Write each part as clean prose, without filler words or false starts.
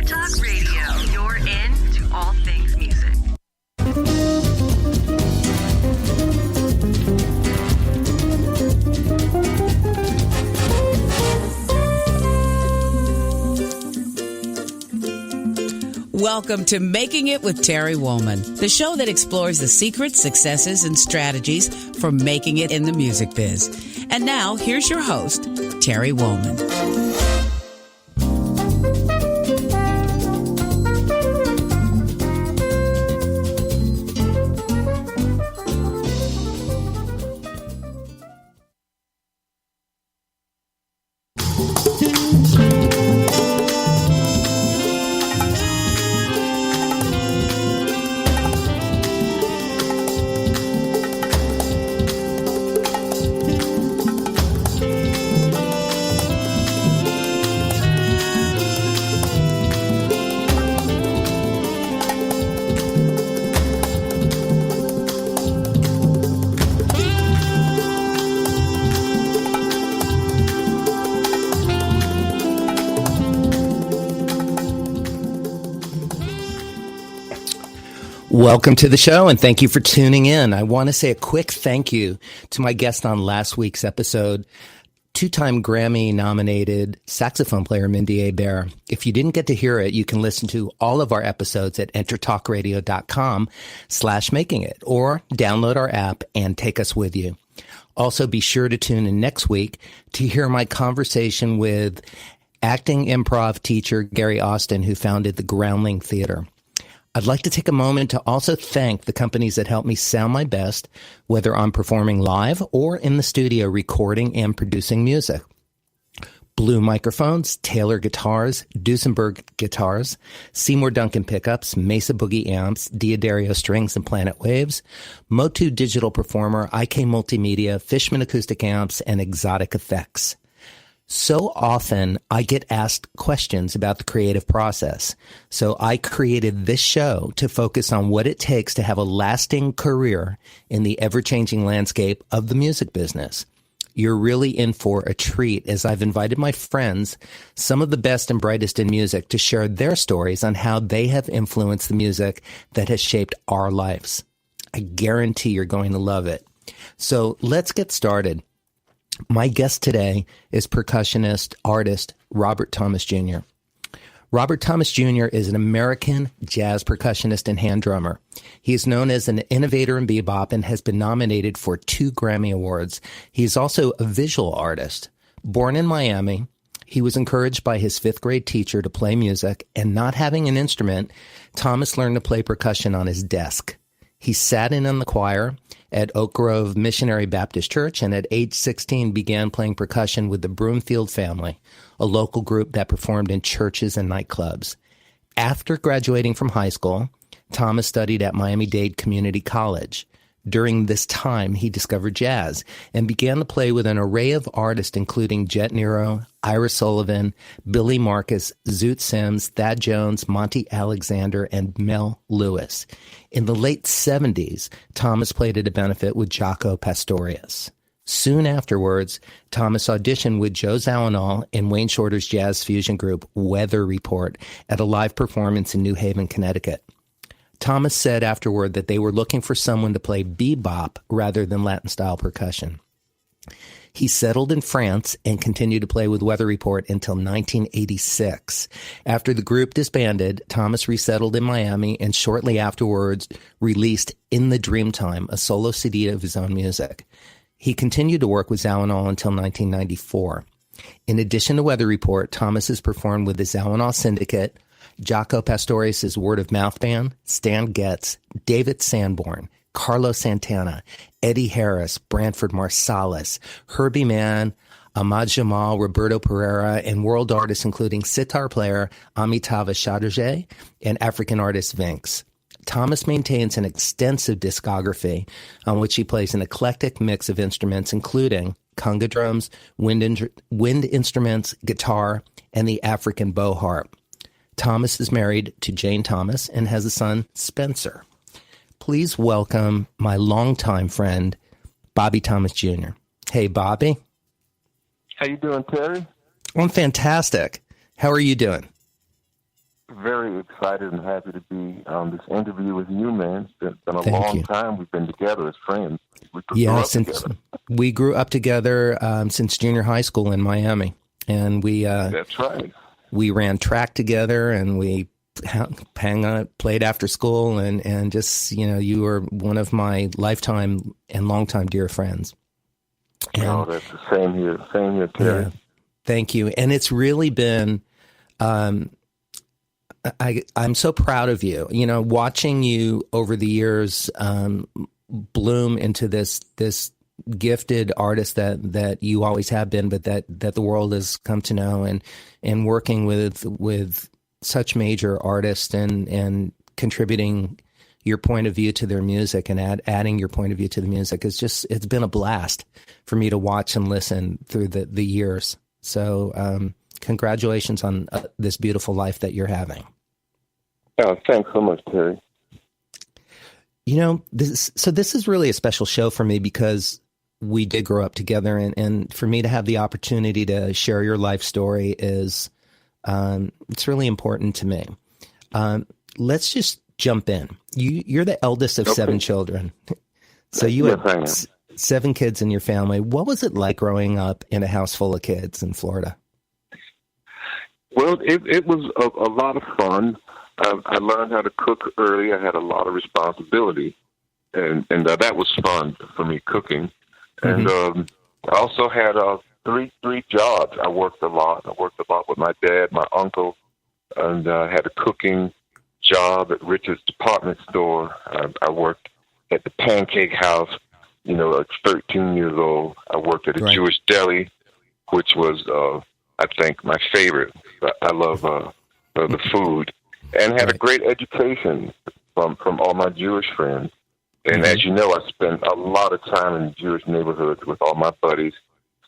Talk Radio. You're in to all things music. Welcome to Making It with Terry Woolman, the show that explores the secrets, successes, and strategies for making it in the music biz. And now, here's your host, Terry Woolman. Welcome to the show, and thank you for tuning in. I want to say a quick thank you to my guest on last week's episode, two-time Grammy-nominated saxophone player Mindy Bear. If you didn't get to hear it, you can listen to all of our episodes at entertalkradio.com/makingit, or download our app and take us with you. Also, be sure to tune in next week to hear my conversation with acting improv teacher Gary Austin, who founded the Groundling Theater. I'd like to take a moment to also thank the companies that help me sound my best, whether I'm performing live or in the studio recording and producing music. Blue Microphones, Taylor Guitars, Duesenberg Guitars, Seymour Duncan Pickups, Mesa Boogie Amps, Diodario Strings and Planet Waves, Motu Digital Performer, IK Multimedia, Fishman Acoustic Amps, and Exotic Effects. So often I get asked questions about the creative process. So I created this show to focus on what it takes to have a lasting career in the ever-changing landscape of the music business. You're really in for a treat, as I've invited my friends, some of the best and brightest in music, to share their stories on how they have influenced the music that has shaped our lives. I guarantee you're going to love it. So let's get started. My guest today is percussionist, artist, Robert Thomas Jr. Robert Thomas Jr. is an American jazz percussionist and hand drummer. He is known as an innovator in Be-bop and has been nominated for 2 Grammy Awards. He is also a visual artist. Born in Miami, he was encouraged by his 5th grade teacher to play music, and not having an instrument, Thomas learned to play percussion on his desk. He sat in on the choir at Oak Grove Missionary Baptist Church, and at age 16 began playing percussion with the Broomfield Family, a local group that performed in churches and nightclubs. After graduating from high school, Thomas studied at Miami-Dade Community College. During this time, he discovered jazz and began to play with an array of artists, including Nero, Ira Sullivan, Billy Marcus, Zoot Sims, Thad Jones, Monty Alexander, and Mel Lewis. In the late 70s, Thomas played at a benefit with Jaco Pastorius. Soon afterwards, Thomas auditioned with Joe Zawinul in Wayne Shorter's jazz fusion group Weather Report at a live performance in New Haven, Connecticut. Thomas said afterward that they were looking for someone to play Be-bop rather than Latin-style percussion. He settled in France and continued to play with Weather Report until 1986. After the group disbanded, Thomas resettled in Miami and shortly afterwards released In the Dreamtime, a solo CD of his own music. He continued to work with Zawinul until 1994. In addition to Weather Report, Thomas has performed with the Zawinul Syndicate, Jaco Pastorius' Word of Mouth Band, Stan Getz, David Sanborn, Carlos Santana, Eddie Harris, Branford Marsalis, Herbie Mann, Ahmad Jamal, Roberto Pereira, and world artists including sitar player Amitabh Chatterjee and African artist Vinx. Thomas maintains an extensive discography on which he plays an eclectic mix of instruments, including conga drums, wind instruments, guitar, and the African bow harp. Thomas is married to Jane Thomas and has a son, Spencer. Please welcome my longtime friend, Bobby Thomas Jr. Hey, Bobby. How you doing, Terry? I'm fantastic. How are you doing? very excited and happy to be on this interview with you, man. It's been a Thank long you. time we've been together as friends. We grew up together since junior high school in Miami, and That's right. We ran track together, and we played after school, and just, you were one of my lifetime and longtime dear friends. And, that's the same here, Terry. Yeah, thank you. And it's really been, I'm so proud of you, watching you over the years, bloom into this gifted artist that you always have been, but that the world has come to know, and working with such major artists and contributing your point of view to their music and adding your point of view to the music. It's been a blast for me to watch and listen through the years. So congratulations on this beautiful life that you're having. Oh, thanks so much, Terry. This is really a special show for me because we did grow up together, and for me to have the opportunity to share your life story is, it's really important to me. Let's just jump in. You're the eldest of 7 children. So you had 7 kids in your family. What was it like growing up in a house full of kids in Florida? Well, it was a lot of fun. I learned how to cook early. I had a lot of responsibility, and that was fun for me, cooking. And I also had three jobs. I worked a lot. I worked a lot with my dad, my uncle, and had a cooking job at Richard's department store. I worked at the Pancake House, at 13 years old. I worked at a Jewish deli, which was, I think, my favorite. I love the food. And had a great education from all my Jewish friends. And as you know, I spent a lot of time in Jewish neighborhoods with all my buddies.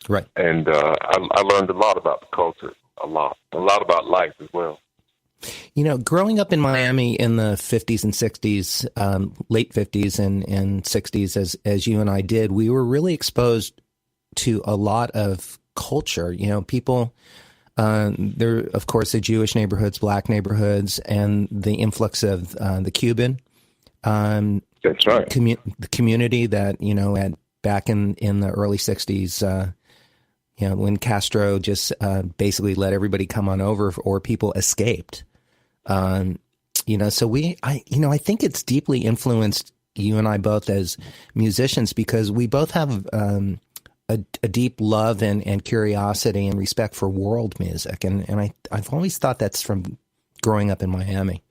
Right. And I learned a lot about the culture, a lot about life as well. Growing up in Miami in the 50s and 60s, late 50s and 60s, as you and I did, we were really exposed to a lot of culture. People, there, of course, the Jewish neighborhoods, black neighborhoods, and the influx of the Cuban That's right. The community that, back in the early 60s, when Castro just basically let everybody come on over, or people escaped. So I think it's deeply influenced you and I both as musicians, because we both have a deep love and curiosity and respect for world music. And I've always thought that's from growing up in Miami.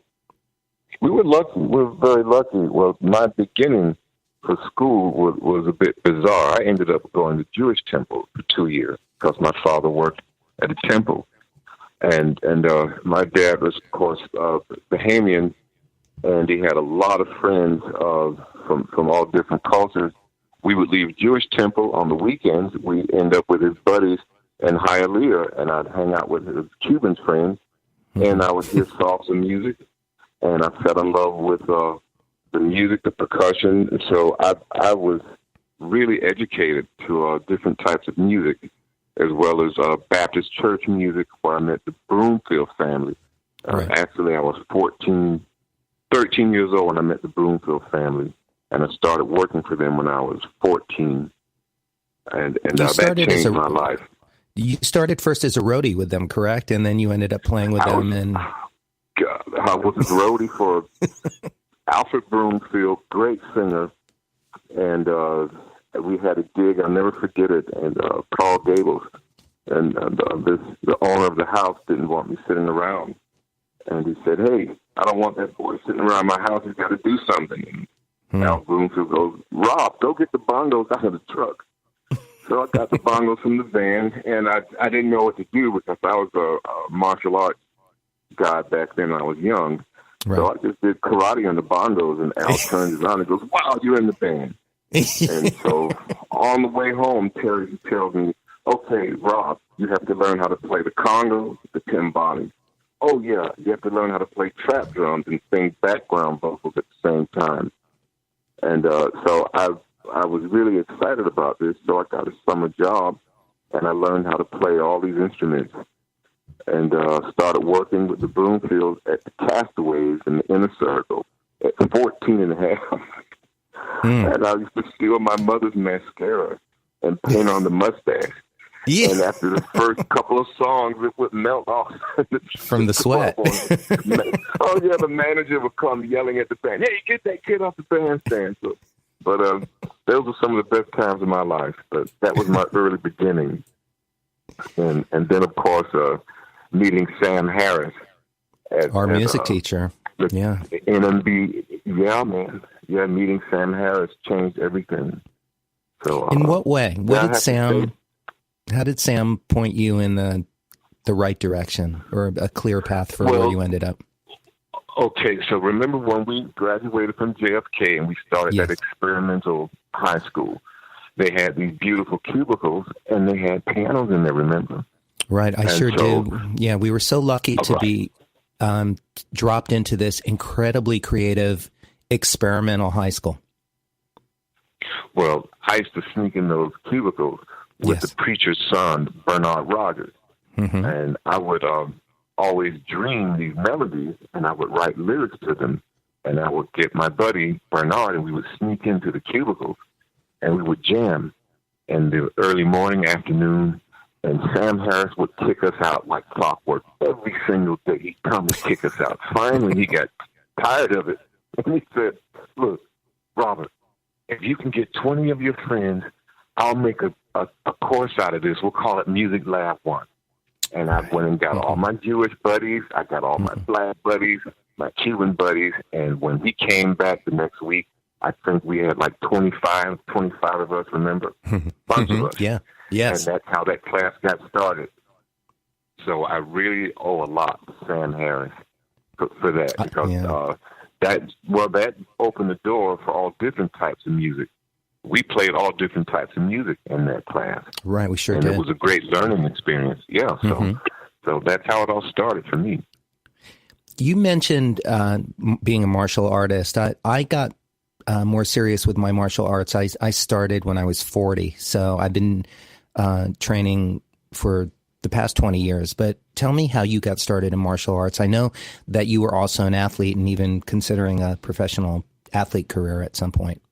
We were lucky. We were very lucky. Well, my beginning for school was a bit bizarre. I ended up going to Jewish temple for 2 years because my father worked at a temple. And my dad was, of course, Bahamian, and he had a lot of friends from all different cultures. We would leave Jewish temple on the weekends. We'd end up with his buddies in Hialeah, and I'd hang out with his Cuban friends, and I would hear salsa music, and I fell in love with the music, the percussion. So I was really educated to different types of music, as well as Baptist church music, where I met the Broomfield family. Right. Actually, I was 13 years old when I met the Broomfield family, and I started working for them when I was 14, and that changed my life. You started first as a roadie with them, correct? And then you ended up playing with them. I was a roadie for Alfred Broomfield, great singer, and we had a gig, I'll never forget it, and Carl Gables, and the owner of the house didn't want me sitting around, and he said, "Hey, I don't want that boy sitting around my house. He's got to do something." And Al Broomfield goes, "Rob, go get the bongos out of the truck." So I got the bongos from the van, and I didn't know what to do because I was a martial arts guy back then. I was young. Right. So I just did karate on the bongos, and Al turns around and goes, "Wow, you're in the band." And so on the way home, Terry tells me, "Okay, Rob, you have to learn how to play the congas, the timbales. Oh, yeah, you have to learn how to play trap drums and sing background vocals at the same time." And so I was really excited about this, so I got a summer job, and I learned how to play all these instruments. and started working with the Broomfield at the Castaways in the inner circle at 14 and a half. And I used to steal my mother's mascara and paint on the mustache. Yeah. And after the first couple of songs, it would melt off. From the sweat. Oh, yeah, the manager would come yelling at the band, "Hey, get that kid off the bandstand." So, but those were some of the best times of my life. But that was my early beginning. And then, of course, meeting Sam Harris. Our music teacher. Yeah. NMB. Yeah, man. Yeah, meeting Sam Harris changed everything. So, in what way? How did Sam point you in the right direction, or a clear path for where you ended up? Okay, so remember when we graduated from JFK and we started that experimental high school, they had these beautiful cubicles and they had pianos in there, remember? Right, I sure do. Yeah, we were so lucky to be dropped into this incredibly creative experimental high school. Well, I used to sneak in those cubicles with the preacher's son, Bernard Rogers. And I would always dream these melodies, and I would write lyrics to them. And I would get my buddy, Bernard, and we would sneak into the cubicles, and we would jam in the early morning, afternoon. And Sam Harris would kick us out like clockwork. Every single day he'd come and kick us out. Finally, he got tired of it. And he said, "Look, Robert, if you can get 20 of your friends, I'll make a course out of this. We'll call it Music Lab 1. And I went and got all my Jewish buddies. I got all my black buddies, my Cuban buddies. And when he came back the next week, I think we had like 25 of us, remember? Bunch of us. Yeah. Yes. And that's how that class got started. So I really owe a lot to Sam Harris for that, because that opened the door for all different types of music. We played all different types of music in that class. Right, we sure and did. It was a great learning experience. Yeah, so that's how it all started for me. You mentioned being a martial artist. I got more serious with my martial arts. I started when I was 40, so I've been training for the past 20 years. But tell me how you got started in martial arts. I know that you were also an athlete and even considering a professional athlete career at some point.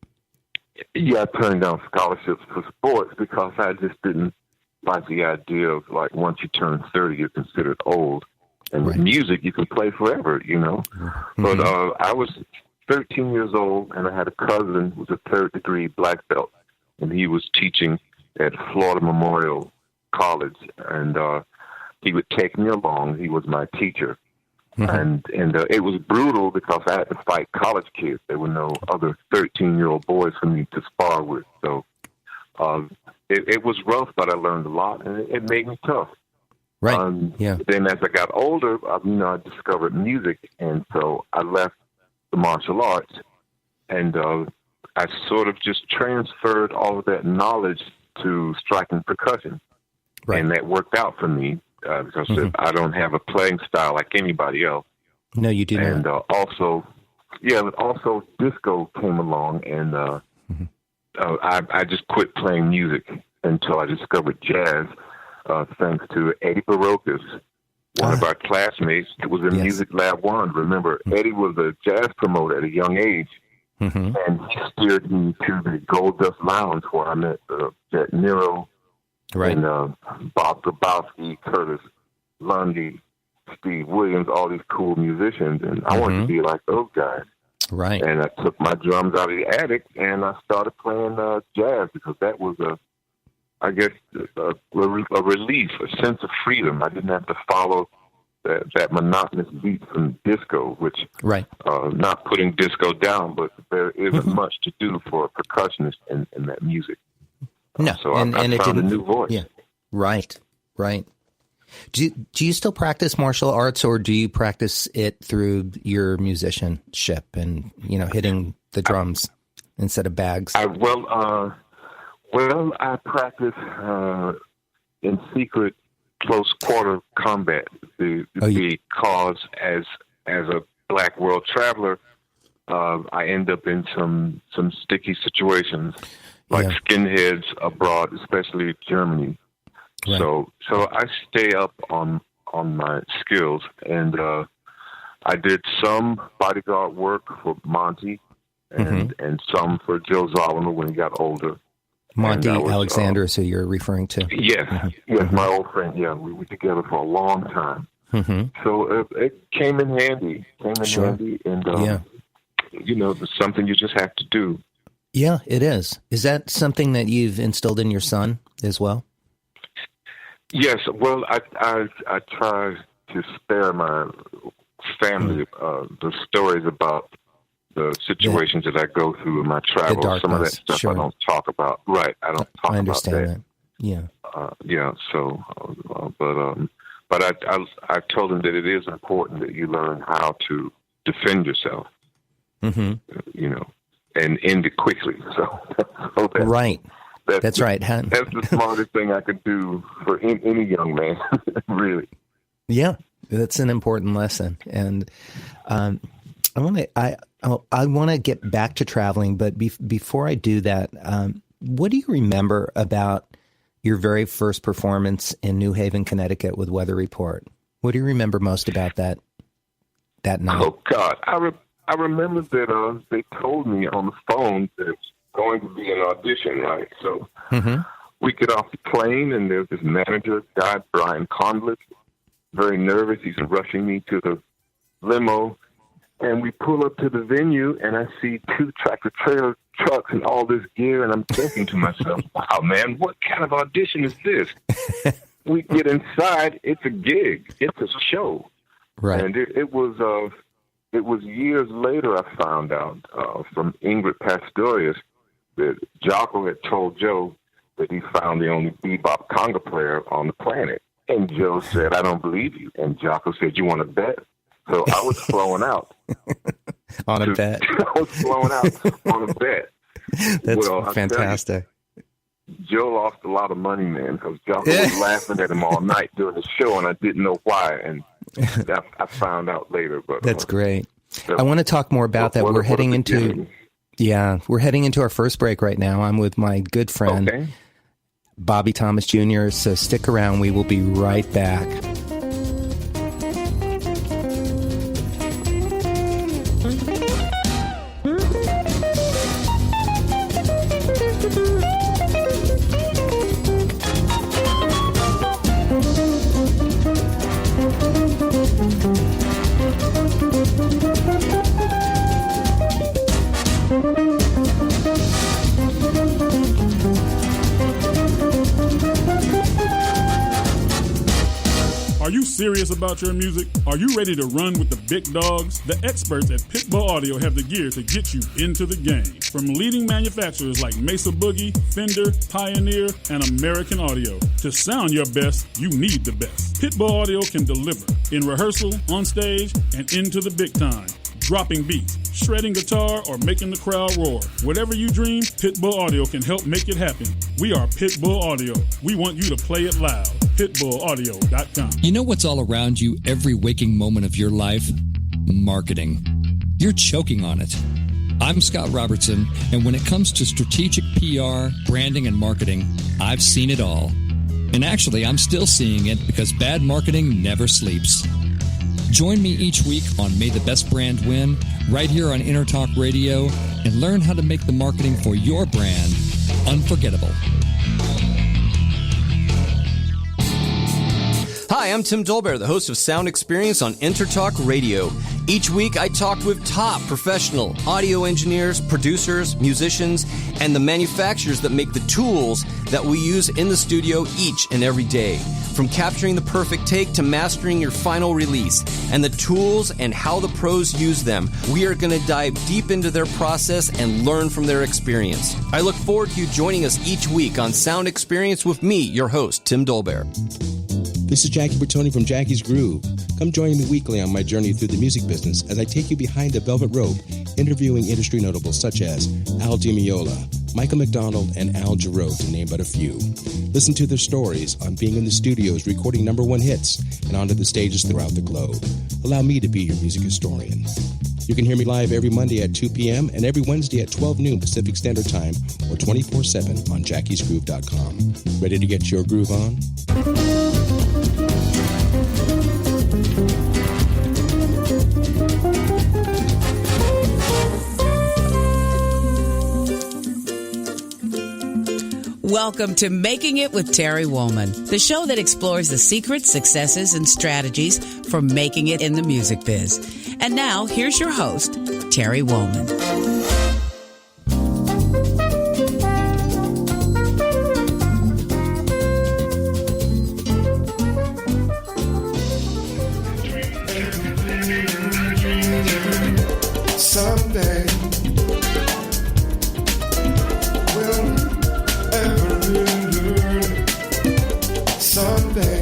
Yeah, I turned down scholarships for sports because I just didn't like the idea of, like, once you turn 30, you're considered old. And with music, you can play forever, you know. But I was 13 years old, and I had a cousin who was a third-degree black belt, and he was teaching at Florida Memorial College, and he would take me along. He was my teacher. And it was brutal because I had to fight college kids. There were no other 13-year-old boys for me to spar with. So it was rough, but I learned a lot, and it made me tough. Right. Then as I got older, I discovered music, and so I left the martial arts, and I sort of just transferred all of that knowledge to striking percussion. Right. And that worked out for me. Because I don't have a playing style like anybody else. No, you do not. And also disco came along, and I just quit playing music until I discovered jazz, thanks to Eddie Barocas, one of our classmates. It was in Music Lab 1. Remember, Eddie was a jazz promoter at a young age, and he steered me to the Gold Dust Lounge where I met Nero, and Bob Grabowski, Curtis Lundy, Steve Williams, all these cool musicians, and I wanted to be like those guys. Right. And I took my drums out of the attic and I started playing jazz because that was a relief, a sense of freedom. I didn't have to follow that monotonous beat from disco, which not putting disco down, but there isn't much to do for a percussionist in that music. No, so and I it found didn't. a new voice. Yeah, right. Do you still practice martial arts, or do you practice it through your musicianship and hitting the drums instead of bags? I practice in secret, close quarter combat because as a black world traveler, I end up in some sticky situations. Like skinheads abroad, especially Germany. Right. So I stay up on on my skills. And I did some bodyguard work for Monty and some for Joe Zawinul when he got older. Monty Alexander is who you're referring to. Yes, yes, my old friend. Yeah, we were together for a long time. So it came in handy. And it's something you just have to do. Yeah, it is. Is that something that you've instilled in your son as well? Yes. Well, I try to spare my family the stories about the situations that I go through in my travels. Some of that stuff I don't talk about. Right. I don't talk about that. Yeah. But I told him that it is important that you learn how to defend yourself. And end it quickly. Right. That's right. That's the smartest thing I could do for any young man, really. Yeah, that's an important lesson. And I want to get back to traveling, but before I do that, what do you remember about your very first performance in New Haven, Connecticut with Weather Report? What do you remember most about that night? Oh, God. I remember that they told me on the phone that it was going to be an audition, right? So we get off the plane, and there's this manager guy, Brian Conlett, very nervous. He's rushing me to the limo, and we pull up to the venue, and I see 2 tractor-trailer trucks and all this gear, and I'm thinking to myself, wow, man, what kind of audition is this? We get inside, it's a gig. It's a show. Right. And it was years later I found out from Jaco Pastorius that Jaco had told Joe that he found the only Be-bop conga player on the planet. And Joe said, I don't believe you. And Jaco said, you want to bet? So I was flowing out. On a bet? I was flowing out on a bet. That's fantastic. Joe lost a lot of money, man, because Jaco was laughing at him all night during the show, and I didn't know why. And I found out later. But that's great. I want to talk more about that. We're heading into our first break right now. I'm with my good friend, Bobby Thomas Jr., so stick around. We will be right back. Are you serious about your music? Are you ready to run with the big dogs? The experts at Pitbull Audio have the gear to get you into the game. From leading manufacturers like Mesa Boogie, Fender, Pioneer, and American Audio. To sound your best, you need the best. Pitbull Audio can deliver in rehearsal, on stage, and into the big time. Dropping beats, shredding guitar, or making the crowd roar. Whatever you dream, Pitbull Audio can help make it happen. We are Pitbull Audio. We want you to play it loud. PitbullAudio.com. You know what's all around you every waking moment of your life? Marketing. You're choking on it. I'm Scott Robertson, and when it comes to strategic PR, branding, and marketing, I've seen it all. And actually, I'm still seeing it because bad marketing never sleeps. Join me each week on May the Best Brand Win, right here on InnerTalk Radio, and learn how to make the marketing for your brand unforgettable. Hi, I'm Tim Dolbear, the host of Sound Experience on InnerTalk Radio. Each week, I talk with top professional audio engineers, producers, musicians, and the manufacturers that make the tools that we use in the studio each and every day. From capturing the perfect take to mastering your final release, and the tools and how the pros use them, we are going to dive deep into their process and learn from their experience. I look forward to you joining us each week on Sound Experience with me, your host, Tim Dolbear. This is Jackie Bertoni from Jackie's Groove. Come join me weekly on my journey through the music business as I take you behind the velvet rope, interviewing industry notables such as Al Di Meola, Michael McDonald, and Al Jarreau, to name but a few. Listen to their stories on being in the studios recording #1 hits and onto the stages throughout the globe. Allow me to be your music historian. You can hear me live every Monday at 2 p.m. and every Wednesday at 12 noon Pacific Standard Time or 24/7 on jackiesgroove.com. Ready to get your groove on? Welcome to Making It with Terry Woolman, the show that explores the secrets, successes, and strategies for making it in the music biz. And now, here's your host, Terry Woolman. Someday we'll ever learn. Someday.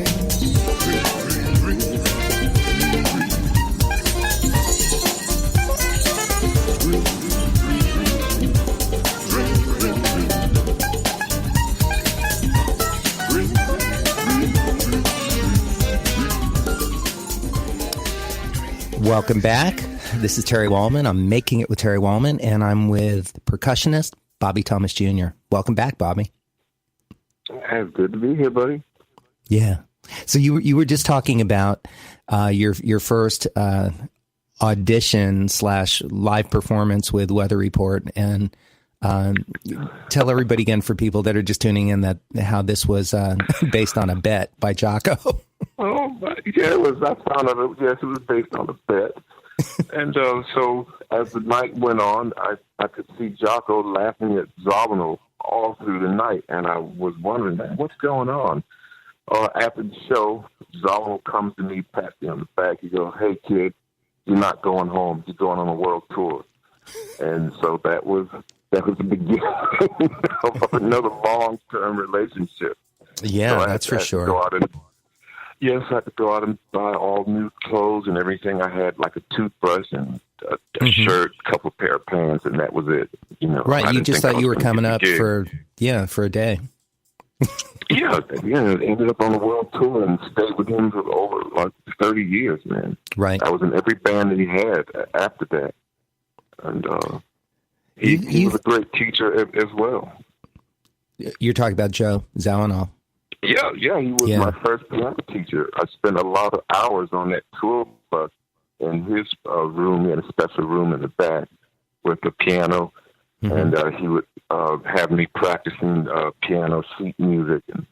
Welcome back. This is Terry Woolman. I'm Making It with Terry Woolman, and I'm with percussionist Bobby Thomas Jr. Welcome back, Bobby. It's good to be here, buddy. Yeah. So you were just talking about your first audition / live performance with Weather Report, and tell everybody again, for people that are just tuning in, that how this was based on a bet by Jaco. Oh, yeah, it was. I found out. Yes, it was based on a bet. And so as the night went on, I could see Jaco laughing at Zawinul all through the night, and I was wondering, man, what's going on? After the show, Zawinul comes to me, pats me on the back. He goes, "Hey, kid, you're not going home. You're going on a world tour." And so that was the beginning of another long-term relationship. Yeah, so that's for sure. Yes, I had to go out and buy all new clothes and everything. I had like a toothbrush and a shirt, a couple of pair of pants, and that was it. You know, right? You just thought you were coming up for a day. yeah. Ended up on a world tour and stayed with him for over like 30 years, man. Right. I was in every band that he had after that, and he was a great teacher as well. You're talking about Joe Zawinul. Yeah, he was my first piano teacher. I spent a lot of hours on that tour bus in his room. He had a special room in the back with the piano, and he would have me practicing piano sheet music, and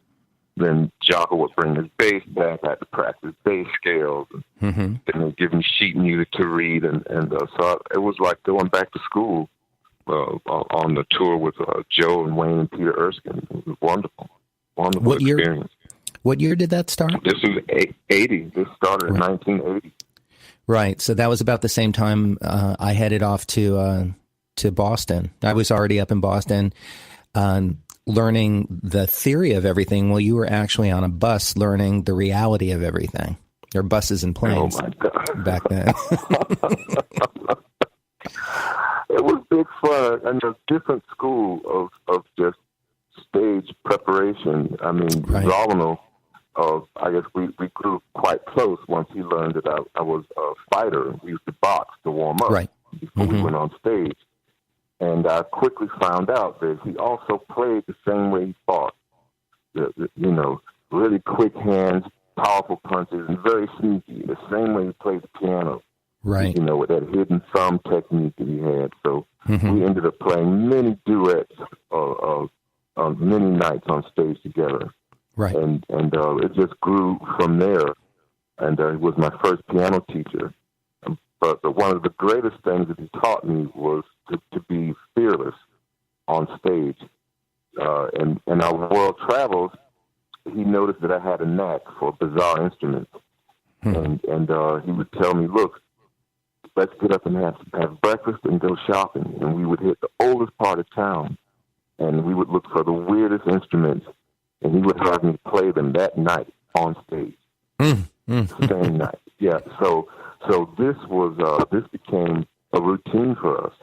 then Jaco would bring his bass back. I had to practice bass scales, and then they'd give me sheet music to read, and so it was like going back to school on the tour with Joe and Wayne and Peter Erskine. It was wonderful. Wonderful experience. What year did that start? This was 80. This started in 1980. Right. So that was about the same time I headed off to Boston. I was already up in Boston learning the theory of everything. Well, you were actually on a bus learning the reality of everything. There were buses and planes back then. It was big fun, and a different school of just stage preparation. I mean, Zawinul, I guess we grew quite close once he learned that I was a fighter. We used to box to warm up before we went on stage. And I quickly found out that he also played the same way he fought. Really quick hands, powerful punches, and very sneaky, the same way he played the piano. Right. With that hidden thumb technique that he had. So we ended up playing many duets many nights on stage together. Right. And it just grew from there. And he was my first piano teacher. But one of the greatest things that he taught me was to be fearless on stage. And in our world travels, he noticed that I had a knack for bizarre instruments. And he would tell me, "Look, let's get up and have breakfast and go shopping." And we would hit the oldest part of town, and we would look for the weirdest instruments, and he would have me play them that night on stage. Same night. Yeah. So this became a routine for us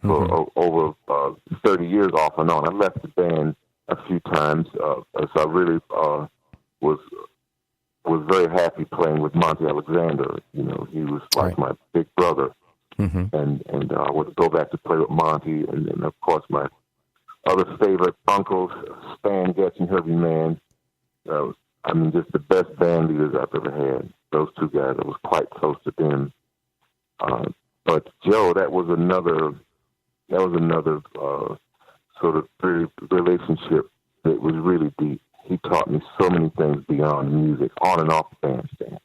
for over 30 years off and on. I left the band a few times, as I really was very happy playing with Monty Alexander. He was like my big brother, and I would go back to play with Monty, and then of course my other favorite uncles, Stan Getz and Herbie Mann. Just the best band leaders I've ever had. Those two guys, I was quite close to them. But Joe, that was another sort of relationship that was really deep. He taught me so many things beyond music, on and off the bandstand.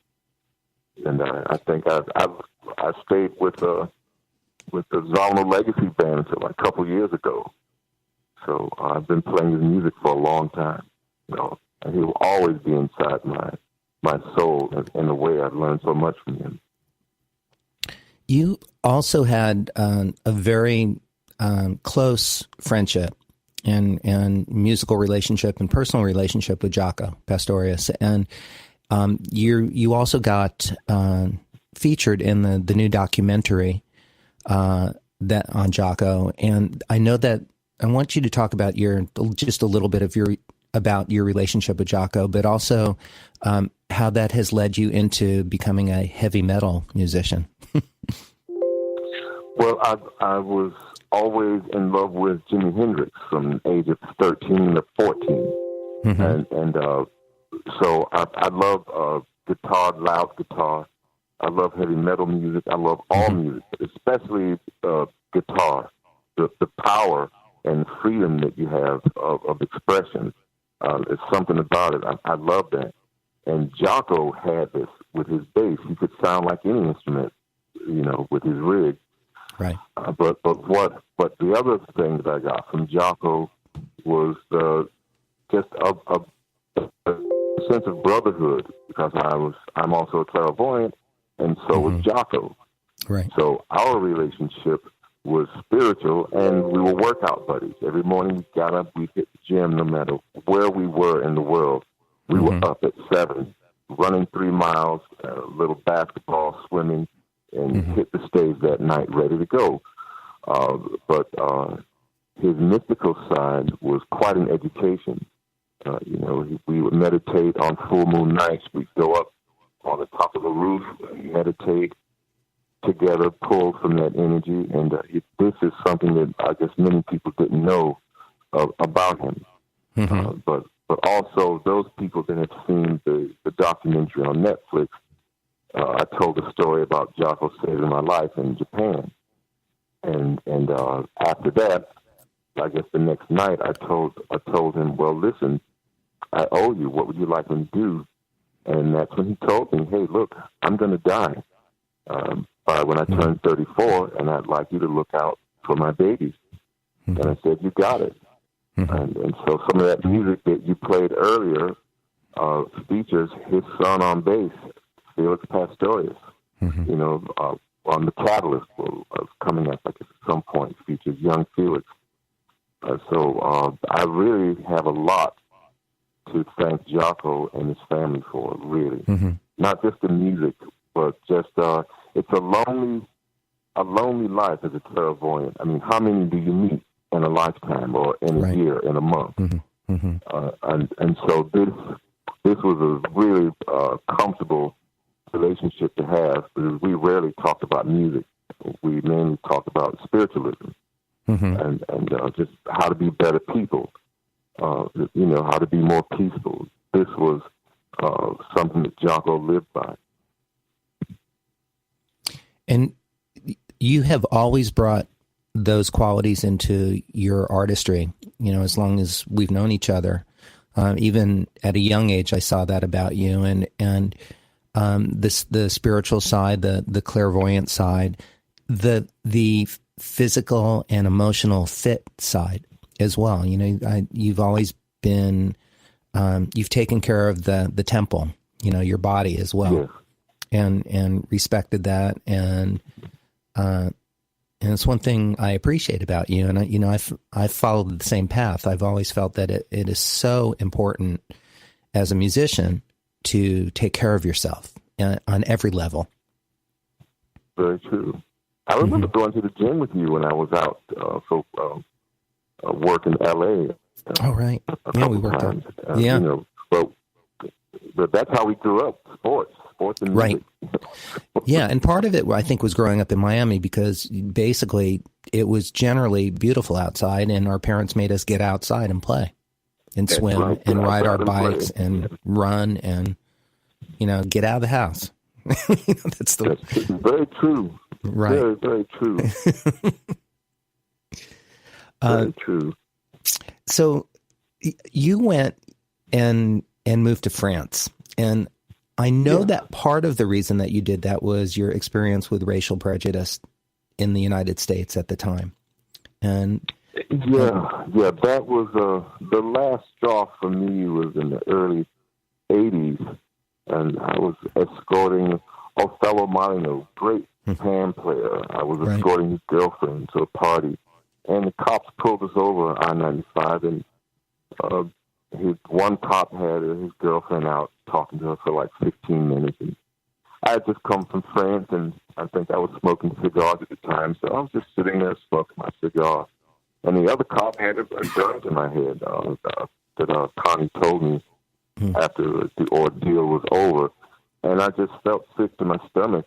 And I think I stayed with the Zawinul Legacy Band until a couple years ago. So I've been playing his music for a long time, and he will always be inside my soul. In a way, I've learned so much from him. You also had a very close friendship and musical relationship and personal relationship with Jaco Pastorius, and you also got featured in the new documentary that on Jaco, and I know that I want you to talk about just a little bit of about your relationship with Jaco, but also how that has led you into becoming a heavy metal musician. Well, I was always in love with Jimi Hendrix from the age of 13 to 14. And so I love guitar, loud guitar. I love heavy metal music. I love all music, especially guitar. The power and freedom that you have of expression. There's something about it. I love that. And Jaco had this with his bass. He could sound like any instrument, with his rig. Right. But the other thing that I got from Jaco was just a sense of brotherhood, because I'm also a clairvoyant, and so was Jaco. Right. So our relationship was spiritual, and we were workout buddies. Every morning we got up, we hit the gym, no matter where we were in the world. We were up at 7, running 3 miles, a little basketball, swimming, and hit the stage that night, ready to go. But his mystical side was quite an education. We would meditate on full moon nights. We'd go up on the top of the roof and meditate together, pull from that energy. And this is something that I guess many people didn't know about him. But also those people that have seen the documentary on Netflix, I told a story about Jaco saving my life in Japan. And after that, I guess the next night I told him, well, listen, I owe you. What would you like me to do? And that's when he told me, hey, look, I'm going to die by when I turn 34, and I'd like you to look out for my babies. And I said, you got it. And so some of that music that you played earlier features his son on bass, Felix Pastorius. On the Catalyst coming up, I guess at some point, features young Felix. So I really have a lot to thank Jaco and his family for, really. Not just the music, but just it's a lonely life as a clairvoyant. I mean, how many do you meet in a lifetime, or in a year, in a month? And so this was a really comfortable relationship to have, because we rarely talked about music. We mainly talked about spiritualism and just how to be better people, how to be more peaceful. This was something that Jaco lived by. And you have always brought those qualities into your artistry, as long as we've known each other. Even at a young age, I saw that about you, and the spiritual side, the clairvoyant side, the physical and emotional fit side as well. You've always been, you've taken care of the temple, your body as well, and respected that, and it's one thing I appreciate about you. And I've followed the same path. I've always felt that it is so important as a musician to take care of yourself on every level. Very true. I remember going to the gym with you when I was out for work in L.A. Oh, right. Yeah, we worked out. But that's how we grew up, sports and music. Right. Yeah, and part of it, I think, was growing up in Miami, because basically it was generally beautiful outside, and our parents made us get outside and play and swim and ride our bikes and run and, get out of the house. That's very true. Right. Very, very true. Very true. So you went and moved to France, and I know that part of the reason that you did that was your experience with racial prejudice in the United States at the time. And that was the last straw for me was in the early 80s, and I was escorting Othello Molyneux, great hand player. I was escorting his girlfriend to a party, and the cops pulled us over on I-95, and his one cop had his girlfriend out talking to her for like 15 minutes. And I had just come from France, and I think I was smoking cigars at the time, so I was just sitting there smoking my cigar. And the other cop had a gun to my head that Connie told me after the ordeal was over. And I just felt sick to my stomach.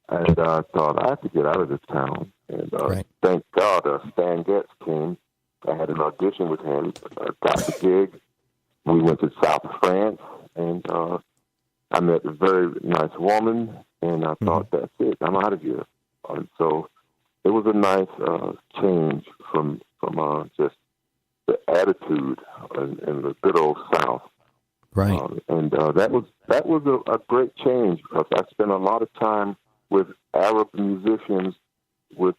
And I thought, I have to get out of this town. And thank God Stan Getz came. I had an audition with him. I got the gig. We went to South France, and I met a very nice woman, and I thought, that's it. I'm out of here. And so it was a nice change from just the attitude in the good old South. Right. And that was a great change, because I spent a lot of time with Arab musicians, with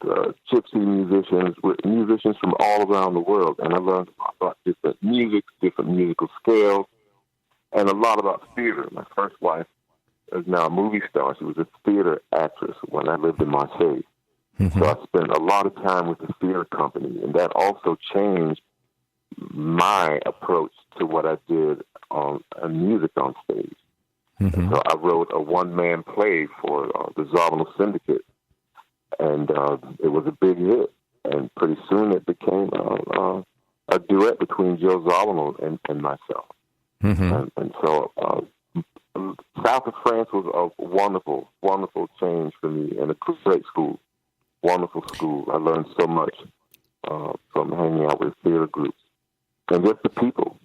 gypsy musicians, with musicians from all around the world. And I learned about different music, different musical scales, and a lot about theater. My first wife is now a movie star. She was a theater actress when I lived in Marseille. So I spent a lot of time with the theater company, and that also changed my approach to what I did on music on stage. So I wrote a one-man play for the Zawinul Syndicate, and it was a big hit. And pretty soon it became a duet between Joe Zawinul and myself. And so South of France was a wonderful, wonderful change for me, and a great school, wonderful school. I learned so much from hanging out with theater groups, and just the people,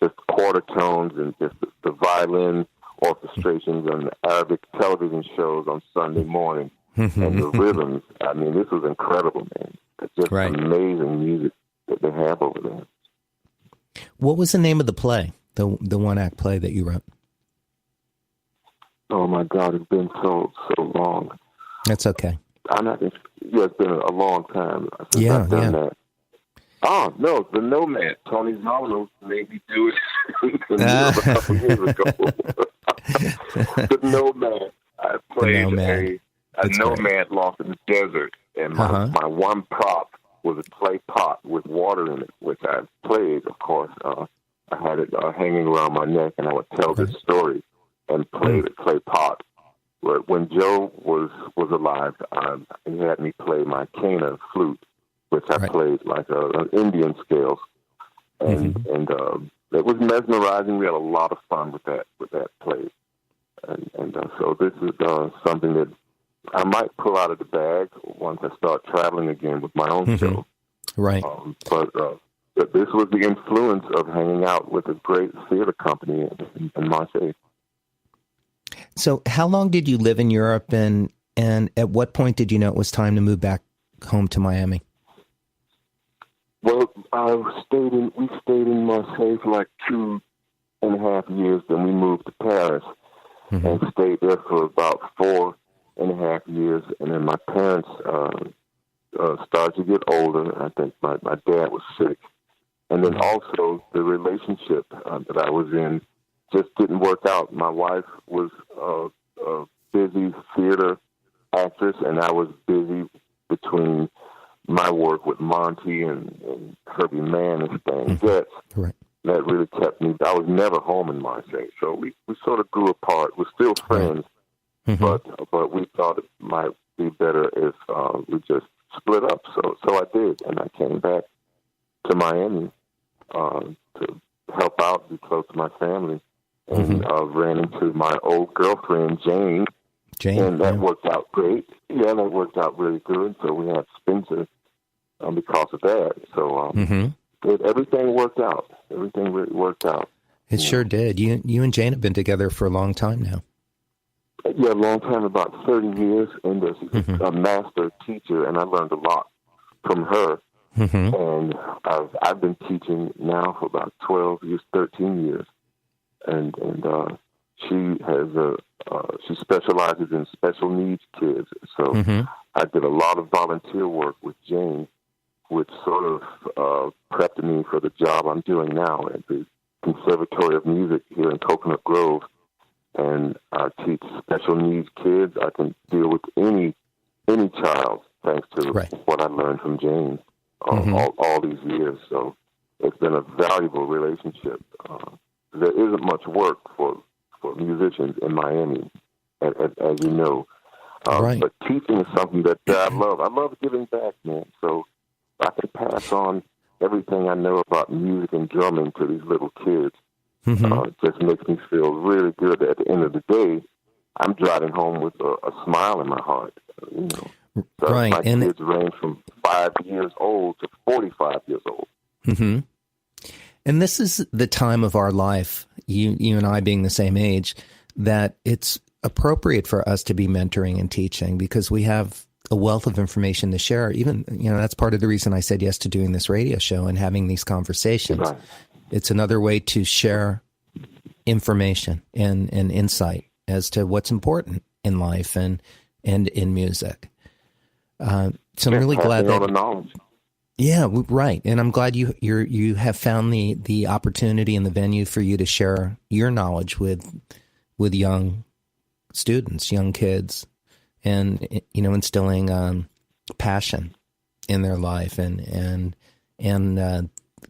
just quarter tones, and just the violin orchestrations and the Arabic television shows on Sunday morning, and the rhythms. I mean, this was incredible, man. It's just amazing music that they have over there. What was the name of the play, the one-act play that you wrote? Oh, my God, it's been so long. That's okay. It's been a long time since I've done that. Oh, no, The Nomad. Tony Zawinul made me do it a couple years ago. The Nomad. I played a nomad lost in the desert, and my one prop was a clay pot with water in it, which I played, of course. I had it hanging around my neck, and I would tell this story and play the clay pot. When Joe was alive, he had me play my Cana flute, which I played like an Indian scales, and it was mesmerizing. We had a lot of fun with that play, and so this is something that I might pull out of the bag once I start traveling again with my own show. Right. But this was the influence of hanging out with a great theater company in Marseille. So how long did you live in Europe, and at what point did you know it was time to move back home to Miami? Well, we stayed in Marseille for like 2.5 years, then we moved to Paris and stayed there for about 4.5 years, and then my parents started to get older. I think my dad was sick, and then also the relationship that I was in just didn't work out. My wife was a busy theater actress, and I was busy between my work with Monty and Herbie Mann and Stan Getz. That really kept me. I was never home in Marseille, so we sort of grew apart. We're still friends, but we thought it might be better if we just split up. So I did, and I came back to Miami to help out, be close to my family, and ran into my old girlfriend Jane, and that worked out great. Yeah, that worked out really good. So we had Spencer because of that. So everything worked out. Everything really worked out. It sure did. You and Jane have been together for a long time now. Yeah, a long time, about 30 years, and she's a master teacher, and I learned a lot from her. And I've been teaching now for about 12 years, 13 years. And she specializes in special needs kids. So I did a lot of volunteer work with Jane, which sort of prepped me for the job I'm doing now at the Conservatory of Music here in Coconut Grove. And I teach special needs kids. I can deal with any child thanks to what I learned from Jane all these years. So it's been a valuable relationship. There isn't much work for musicians in Miami, as you know. But teaching is something that I love. I love giving back, man. So I can pass on everything I know about music and drumming to these little kids. It just makes me feel really good. At the end of the day, I'm driving home with a smile in my heart. So my kids range from 5 years old to 45 years old. And this is the time of our life, you and I being the same age, that it's appropriate for us to be mentoring and teaching because we have a wealth of information to share. Even, that's part of the reason I said yes to doing this radio show and having these conversations. Right. It's another way to share information and insight as to what's important in life and in music. So I'm really glad that... the knowledge. Yeah, right. And I'm glad you have found the opportunity and the venue for you to share your knowledge with young students, young kids, and instilling passion in their life and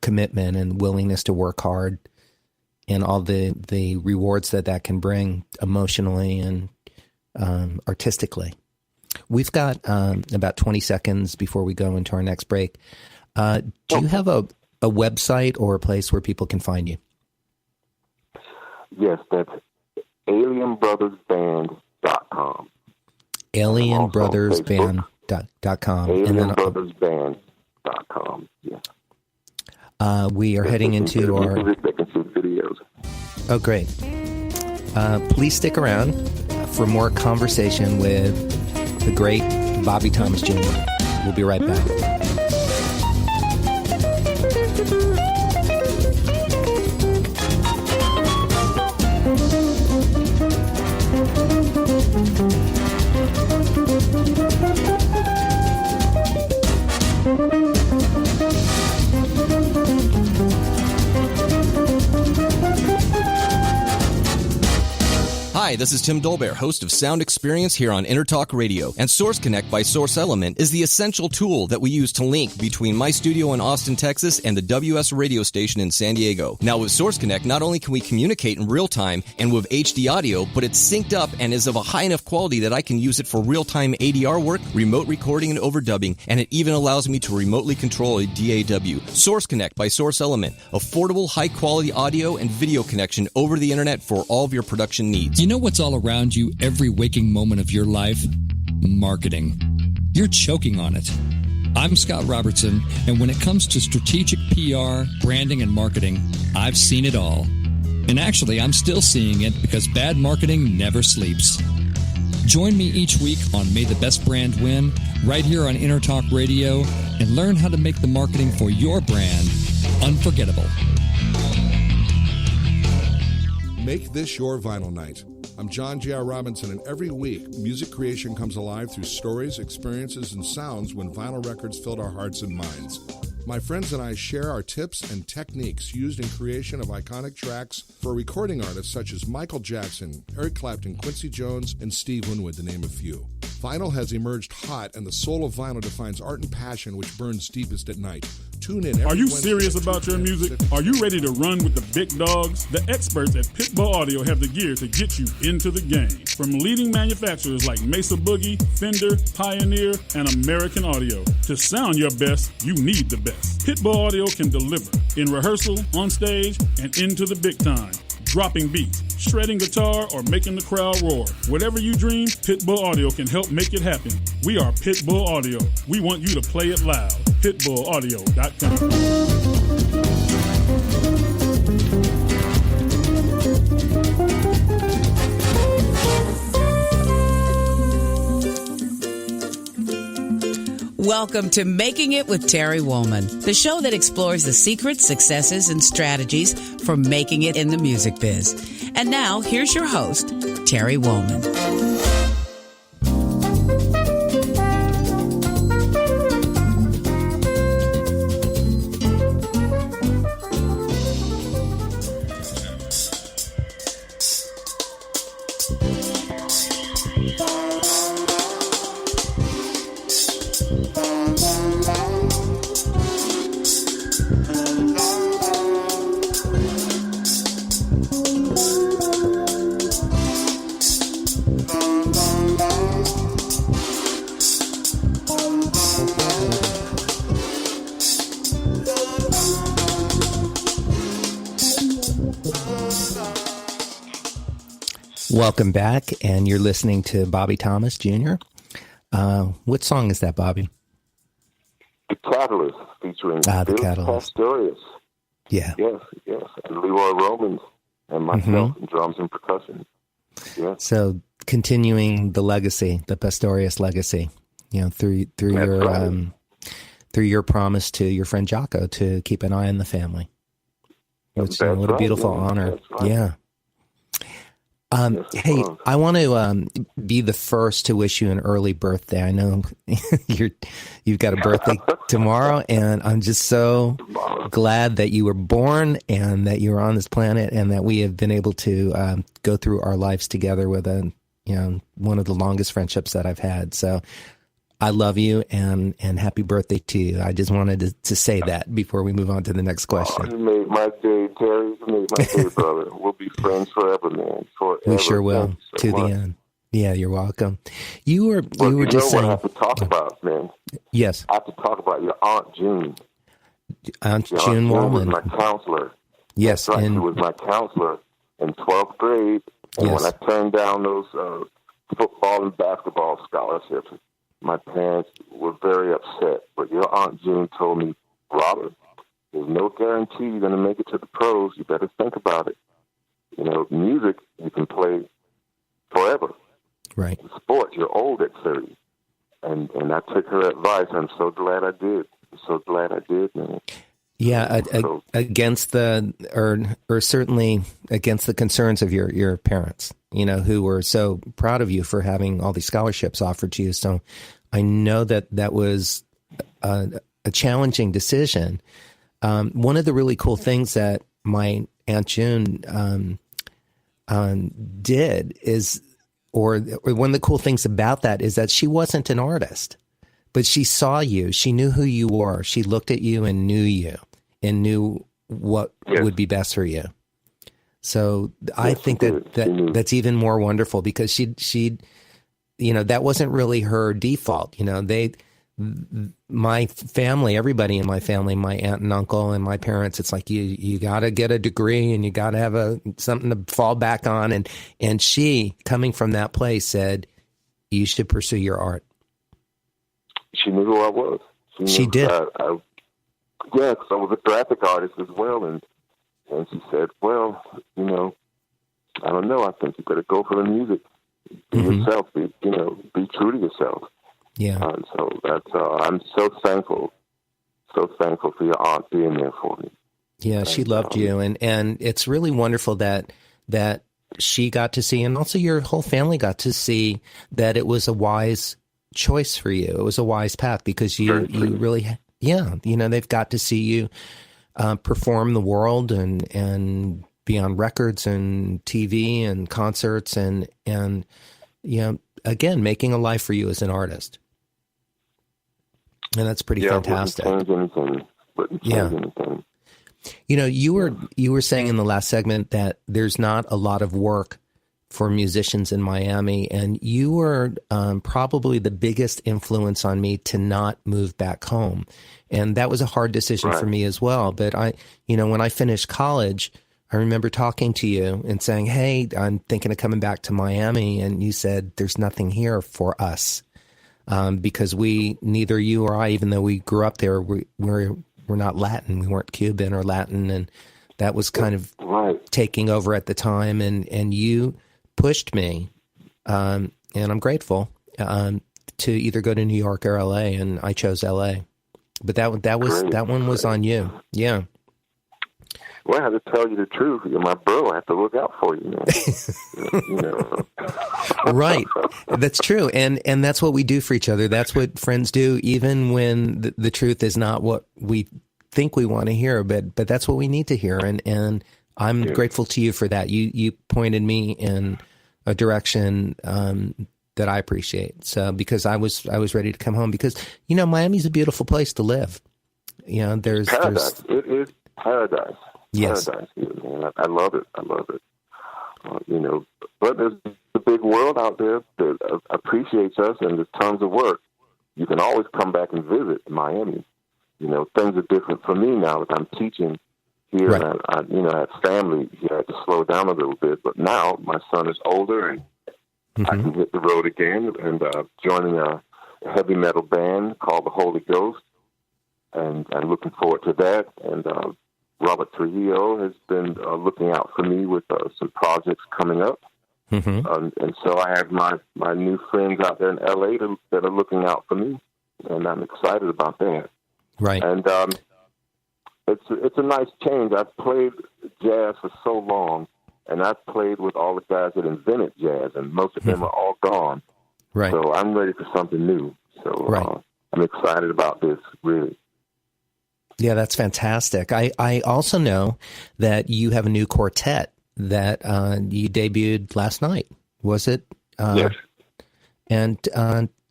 commitment and willingness to work hard and all the rewards that can bring emotionally and artistically. We've got about 20 seconds before we go into our next break. Do you have a website or a place where people can find you? Yes, that's alienbrothersband.com. alienbrothersband.com. alienbrothersband.com, yes. We are heading into our... They can see videos. Oh, great. Please stick around for more conversation with the great Bobby Thomas Jr. We'll be right back. Hi, this is Tim Dolbear, host of Sound Experience here on InterTalk Radio. And Source Connect by Source Element is the essential tool that we use to link between my studio in Austin, Texas and the WS radio station in San Diego. Now with Source Connect, not only can we communicate in real time and with HD audio, but it's synced up and is of a high enough quality that I can use it for real-time ADR work, remote recording and overdubbing, and it even allows me to remotely control a DAW. Source Connect by Source Element. Affordable, high-quality audio and video connection over the internet for all of your production needs. You know what's all around you every waking moment of your life? Marketing. You're choking on it. I'm Scott Robertson, and when it comes to strategic PR, branding, and marketing, I've seen it all. And actually, I'm still seeing it because bad marketing never sleeps. Join me each week on May the Best Brand Win, right here on InterTalk Radio, and learn how to make the marketing for your brand unforgettable. Make this your vinyl night. I'm John J.R. Robinson, and every week, music creation comes alive through stories, experiences, and sounds when vinyl records filled our hearts and minds. My friends and I share our tips and techniques used in creation of iconic tracks for recording artists such as Michael Jackson, Eric Clapton, Quincy Jones, and Steve Winwood, to name a few. Vinyl has emerged hot, and the soul of vinyl defines art and passion which burns deepest at night. Tune in. Are you serious about your music? Are you ready to run with the big dogs? The experts at Pitbull Audio have the gear to get you into the game. From leading manufacturers like Mesa Boogie, Fender, Pioneer, and American Audio. To sound your best, you need the best. Pitbull Audio can deliver in rehearsal, on stage, and into the big time. Dropping beats, shredding guitar, or making the crowd roar. Whatever you dream, Pitbull Audio can help make it happen. We are Pitbull Audio. We want you to play it loud. PitbullAudio.com. Welcome to Making It with Terry Woolman, the show that explores the secrets, successes, and strategies for making it in the music biz. And now, here's your host, Terry Woolman. Welcome back, and you're listening to Bobby Thomas Jr. What song is that, Bobby? The Catalyst, featuring The Catalyst. Pastorius. Yeah. Yes, and Leroy Romans, and myself in drums and percussion. Yeah. So continuing the legacy, the Pastorius legacy, through your promise to your friend Jaco to keep an eye on the family. What a beautiful honor. Right. Yeah. Hey, I want to be the first to wish you an early birthday. I know you've got a birthday tomorrow, and I'm just so glad that you were born and that you were on this planet, and that we have been able to go through our lives together with one of the longest friendships that I've had. So I love you, and happy birthday to you. I just wanted to say that before we move on to the next question. You made my day, Terry. You made my day, brother. We'll be friends forever, man. Forever. We sure will, to the end. Yeah, you're welcome. You were just saying. What I have to talk about, man. Yes. I have to talk about your Aunt June. Aunt June Woolman. Was my counselor. Yes. That's right. She was my counselor in 12th grade. And when I turned down those football and basketball scholarships, my parents were very upset. But your Aunt June told me, Robert, there's no guarantee you're going to make it to the pros. You better think about it. Music, you can play forever. Right. Sport, you're old at 30. And I took her advice. I'm so glad I did. Man. Yeah, against or certainly against the concerns of your parents, who were so proud of you for having all these scholarships offered to you. So I know that was a challenging decision. One of the really cool things that my Aunt June did is, or one of the cool things about that is that she wasn't an artist, but she saw you. She knew who you were. She looked at you and knew you and knew what would be best for you. So I think that's even more wonderful because she that wasn't really her default. My family, everybody in my family, my aunt and uncle and my parents, it's like you got to get a degree and you got to have something to fall back on. And she, coming from that place, said, you should pursue your art. She knew who I was. She did. Yeah, because I was a graphic artist as well. And she said, well, I don't know. I think you better go for the music. Be yourself. Be true to yourself. Yeah. So that's I'm so thankful for your aunt being there for me. Yeah, she loved you, and it's really wonderful that she got to see, and also your whole family got to see that it was a wise choice for you. It was a wise path because you really, they've got to see you perform the world and be on records and TV and concerts and again, making a life for you as an artist. And that's pretty fantastic. Wouldn't change anything. You were saying in the last segment that there's not a lot of work for musicians in Miami, and you were probably the biggest influence on me to not move back home. And that was a hard decision for me as well. But when I finished college, I remember talking to you and saying, hey, I'm thinking of coming back to Miami. And you said, there's nothing here for us. Because neither you or I, even though we grew up there, we're not Latin. We weren't Cuban or Latin. And that was kind of taking over at the time. And you pushed me, and I'm grateful, to either go to New York or LA, and I chose LA. But that one was on you. Yeah. Well, I have to tell you the truth. You're my bro. I have to look out for you, man. Right. That's true. And that's what we do for each other. That's what friends do, even when the truth is not what we think we want to hear, but that's what we need to hear. And I'm grateful to you for that. You pointed me in a direction that I appreciate. So because I was ready to come home, because Miami's a beautiful place to live. There's paradise. It is paradise. Yes. Paradise. I love it. But there's a big world out there that appreciates us, and there's tons of work. You can always come back and visit Miami. Things are different for me now that I'm teaching here, right. And I have family here. I had to slow down a little bit, but now my son is older, and I can hit the road again, and joining a heavy metal band called the Holy Ghost, and I'm looking forward to that. And Robert Trujillo has been looking out for me with some projects coming up. And so I have my new friends out there in L.A. that are looking out for me, and I'm excited about that. Right. And it's a nice change. I've played jazz for so long, and I've played with all the guys that invented jazz, and most of them are all gone. Right. So I'm ready for something new. So I'm excited about this, really. Yeah, that's fantastic. I also know that you have a new quartet that you debuted last night. Was it? Yes. And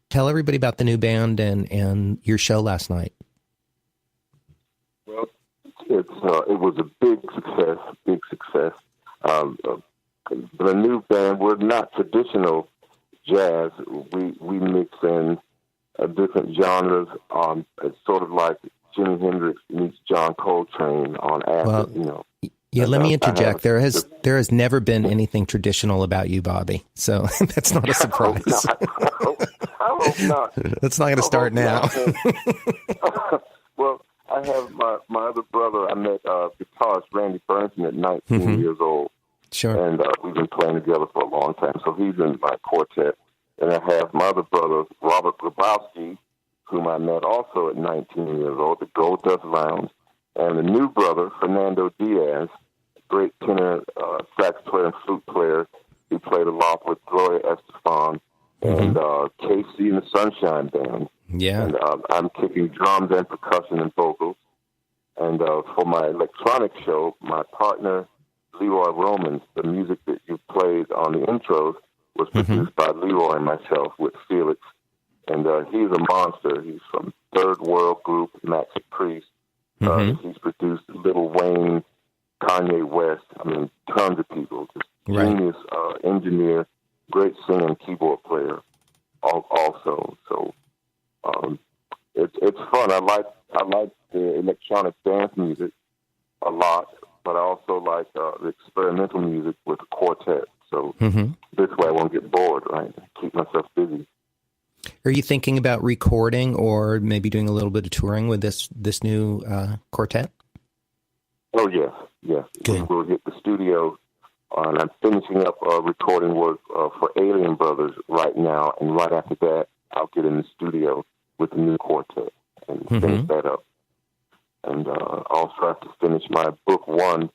tell everybody about the new band and your show last night. Well, it was a big success. The new band, we're not traditional jazz. We mix in different genres. It's sort of like Jimi Hendrix meets John Coltrane on acid, Yeah, let me interject. There has never been anything traditional about you, Bobby. So that's not a surprise. I hope not. That's not going to start now. Well, I have my other brother. I met guitarist Randy Burnson at 19 years old. Sure. And we've been playing together for a long time. So he's in my quartet. And I have my other brother, Robert Grabowski, whom I met also at 19 years old, the Gold Dust Lounge, and a new brother, Fernando Diaz, great tenor, sax player and flute player. He played a lot with Gloria Estefan and KC and the Sunshine Band. Yeah. And I'm kicking drums and percussion and vocals. And for my electronic show, my partner, Leroy Romans, the music that you played on the intros was produced by Leroy and myself with Felix. And he's a monster. He's from Third World Group, Maxi Priest. He's produced Lil Wayne, Kanye West. I mean, tons of people. Just genius engineer, great singer and keyboard player. Also, so it's fun. I like the electronic dance music a lot, but I also like the experimental music with the quartet. So this way I won't get bored. Right, keep myself busy. Are you thinking about recording or maybe doing a little bit of touring with this new quartet? Oh, yes. Good. We'll hit the studio, and I'm finishing up recording work for Alien Brothers right now, and right after that, I'll get in the studio with the new quartet and finish that up. And also have to finish my book 1,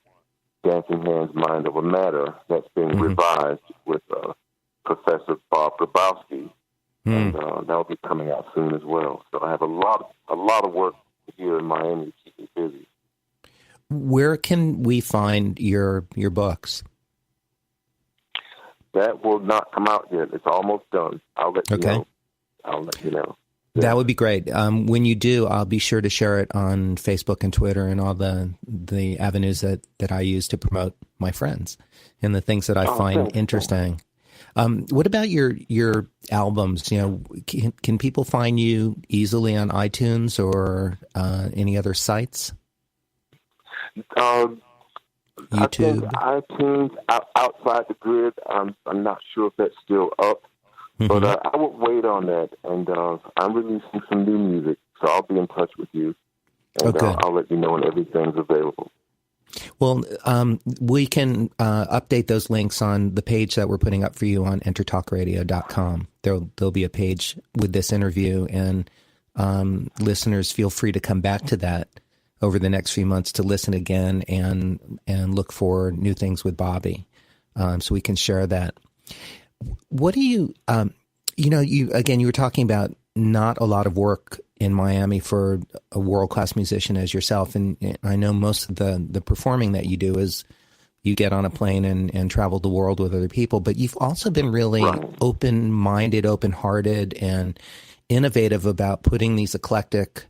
Dancing Hands, Mind Over Matter, that's being revised with Professor Bob Grabowski. And that'll be coming out soon as well. So I have a lot of work here in Miami to keep me busy. Where can we find your books? That will not come out yet. It's almost done. I'll let you know. Yeah. That would be great. When you do, I'll be sure to share it on Facebook and Twitter and all the avenues that I use to promote my friends and the things that I find interesting. What about your albums? Can people find you easily on iTunes or any other sites? YouTube, I think iTunes, Outside the Grid. I'm not sure if that's still up, but I will wait on that. And I'm releasing some new music, so I'll be in touch with you, and I'll let you know when everything's available. Well, we can update those links on the page that we're putting up for you on entertalkradio.com. There'll be a page with this interview, and listeners feel free to come back to that over the next few months to listen again and look for new things with Bobby, so we can share that. What do you, you were talking about not a lot of work in Miami for a world-class musician as yourself. And I know most of the performing that you do is you get on a plane and travel the world with other people, but you've also been really open-minded, open-hearted, and innovative about putting these eclectic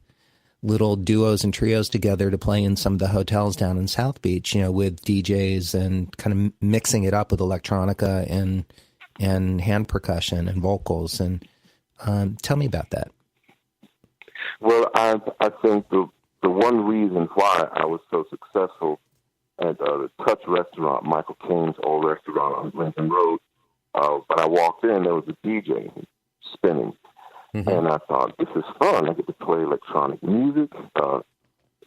little duos and trios together to play in some of the hotels down in South Beach, with DJs and kind of mixing it up with electronica and hand percussion and vocals. And tell me about that. Well, I think the one reason why I was so successful at the Touch restaurant, Michael Caine's old restaurant on Lincoln Road, when I walked in, there was a DJ spinning. Mm-hmm. And I thought, this is fun. I get to play electronic music.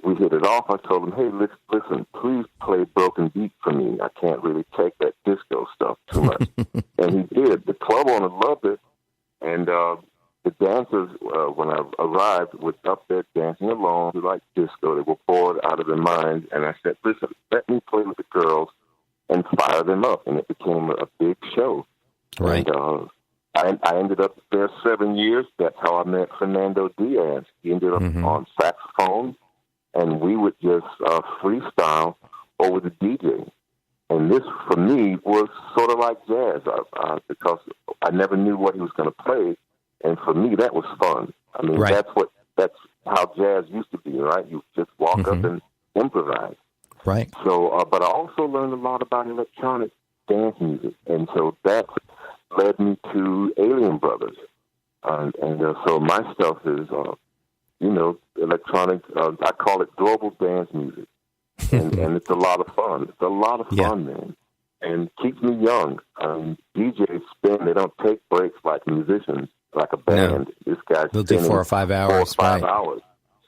We hit it off. I told him, hey, listen, please play Broken Beat for me. I can't really take that disco stuff too much. And he did. The club owner loved it. And the dancers, when I arrived, were up there dancing along. They liked disco. They were bored out of their minds. And I said, listen, let me play with the girls and fire them up. And it became a big show. Right. And I ended up there 7 years. That's how I met Fernando Diaz. He ended up on saxophone, and we would just freestyle over the DJ. And this, for me, was sort of like jazz because I never knew what he was going to play. And for me, that was fun. I mean, that's how jazz used to be, right? You just walk up and improvise. Right. So, but I also learned a lot about electronic dance music. And so that led me to Alien Brothers. So my stuff is, electronic, I call it global dance music. And it's a lot of fun. It's a lot of fun, man. And keeps me young. DJs spin, they don't take breaks like musicians, like a band. No. This guy's they'll do 4 or 5 hours. 4 or 5 hours.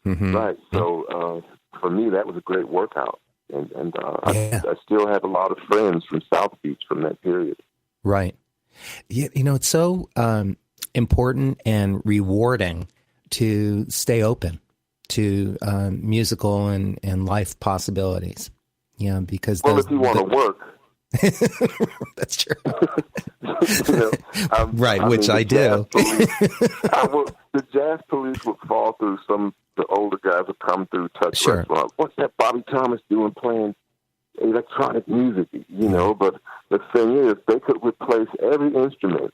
Mm-hmm. Right. So for me, that was a great workout. And I still have a lot of friends from South Beach from that period. Right. Yeah, it's so important and rewarding to stay open to musical and life possibilities. Yeah, because if you want to work, that's true. Which I do. The jazz police would fall through the older guys would come through Touch Restaurant. What's that Bobby Thomas doing playing electronic music, but the thing is, they could replace every instrument,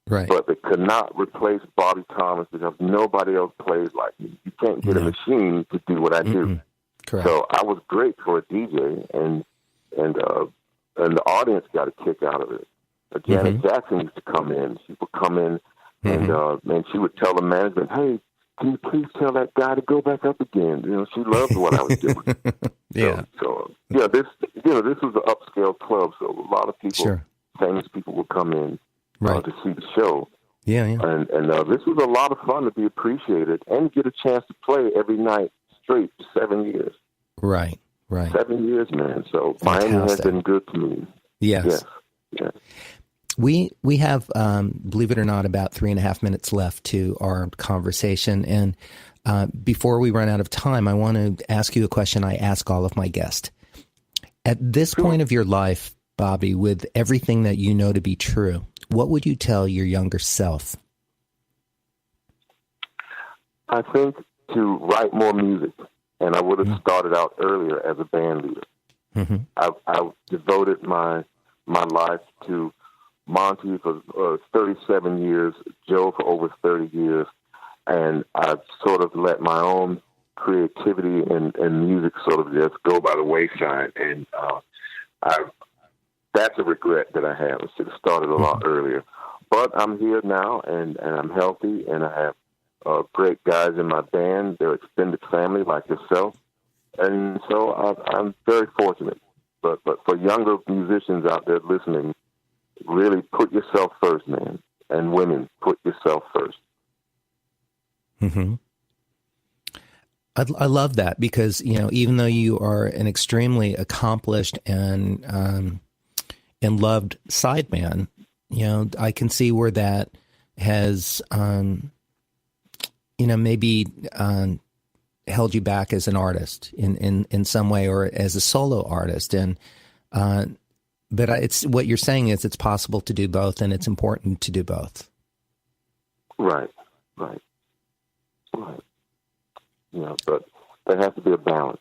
but they could not replace Bobby Thomas because nobody else plays like me. You can't get a machine to do what I do. Correct. So I was great for a DJ, and the audience got a kick out of it. Janet Jackson used to come in. She would come in, and she would tell the management, hey, can you please tell that guy to go back up again? She loved what I was doing. This was an upscale club, so a lot of people, famous people, would come in to see the show. And this was a lot of fun to be appreciated and get a chance to play every night straight for 7 years. Right. 7 years, man. So Miami has been good to me. Yes. We have, believe it or not, about 3.5 minutes left to our conversation. And before we run out of time, I want to ask you a question I ask all of my guests. At this point of your life, Bobby, with everything that you know to be true, what would you tell your younger self? I think to write more music, and I would have started out earlier as a band leader. I devoted my life to Monty for 37 years, Joe for over 30 years, and I've sort of let my own creativity and music sort of just go by the wayside, and that's a regret that I have. I should have started a lot earlier. But I'm here now, and I'm healthy, and I have great guys in my band. They're extended family like yourself, and so I'm very fortunate. But for younger musicians out there listening, really put yourself first, man. And women, put yourself first. I love that because, even though you are an extremely accomplished and loved sideman, I can see where that has, maybe held you back as an artist in some way or as a solo artist. And, but it's what you're saying is it's possible to do both, and it's important to do both. Right. But there has to be a balance.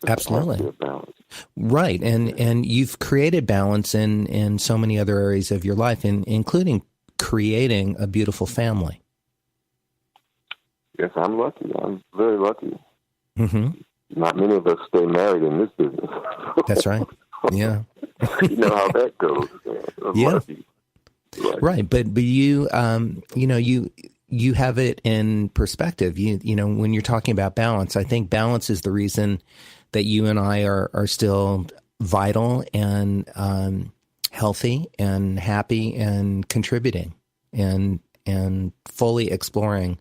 Absolutely. There has to be a balance. Right. And you've created balance in so many other areas of your life, including creating a beautiful family. Yes, I'm lucky. I'm very lucky. Mm-hmm. Not many of us stay married in this business. That's right. Yeah. You know how that goes. Yeah. Right. But you, you have it in perspective. When you're talking about balance, I think balance is the reason that you and I are still vital and healthy and happy and contributing and fully exploring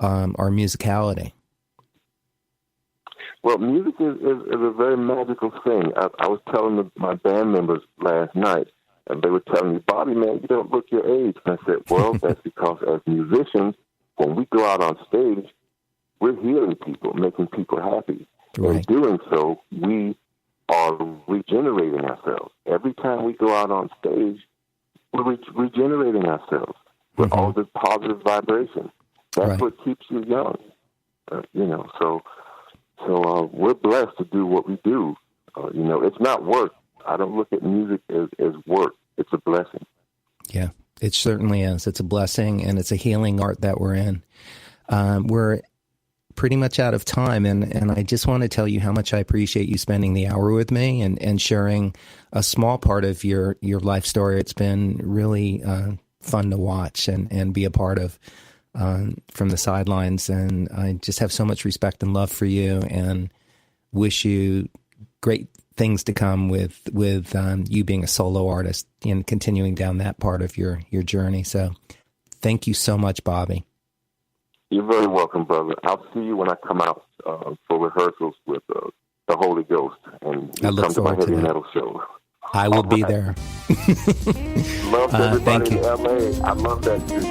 our musicality. Well, music is a very magical thing. I was telling my band members last night, and they were telling me, Bobby, man, you don't look your age. And I said, well, that's because as musicians, when we go out on stage, we're healing people, making people happy. Right. In doing so, we are regenerating ourselves. Every time we go out on stage, we're regenerating ourselves with all this positive vibration. That's what keeps you young, So we're blessed to do what we do. It's not work. I don't look at music as work. It's a blessing. Yeah, it certainly is. It's a blessing, and it's a healing art that we're in. We're pretty much out of time, and I just want to tell you how much I appreciate you spending the hour with me and sharing a small part of your life story. It's been really fun to watch and be a part of from the sidelines, and I just have so much respect and love for you and wish you great things to come with you being a solo artist and continuing down that part of your journey. So thank you so much, Bobby. You're very welcome, brother. I'll see you when I come out for rehearsals with the Holy Ghost, and you come to my heavy metal show. I will be there. Love everybody in LA. I love that too.